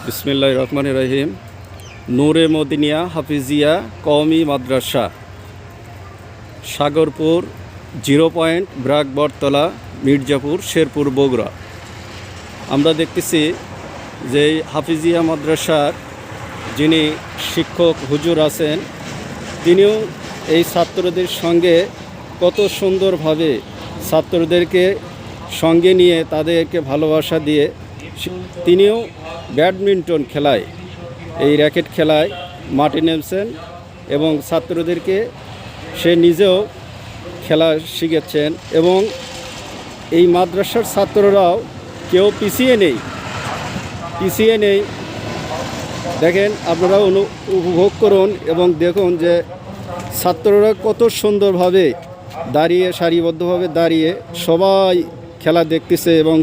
বিসমিল্লাহির রহমানির রহিম। নূরে মদিনিয়া হাফিজিয়া কওমি মাদ্রাসা, সাগরপুর 0 ব্রাক বটতলা, মির্জাপুর, শেরপুর, বগুড়া। আমরা দেখতেছি যে হাফিজিয়া মাদ্রাসার যিনি শিক্ষক হুজুর আছেন, তিনিও এই ছাত্রদের সঙ্গে কত সুন্দরভাবে ছাত্রদেরকে সঙ্গে নিয়ে তাদেরকে ভালোবাসা দিয়ে তিনিও ব্যাডমিন্টন খেলায়, এই র্যাকেট খেলায় মাঠে নেমেছেন এবং ছাত্রদেরকে সে নিজেও খেলা শিখেছেন। এবং এই মাদ্রাসার ছাত্ররাও কেউ পিছিয়ে নেই। দেখেন, আপনারা উপভোগ করুন এবং দেখুন যে ছাত্ররা কত সুন্দরভাবে দাঁড়িয়ে, সারিবদ্ধভাবে দাঁড়িয়ে সবাই খেলা দেখতেছে এবং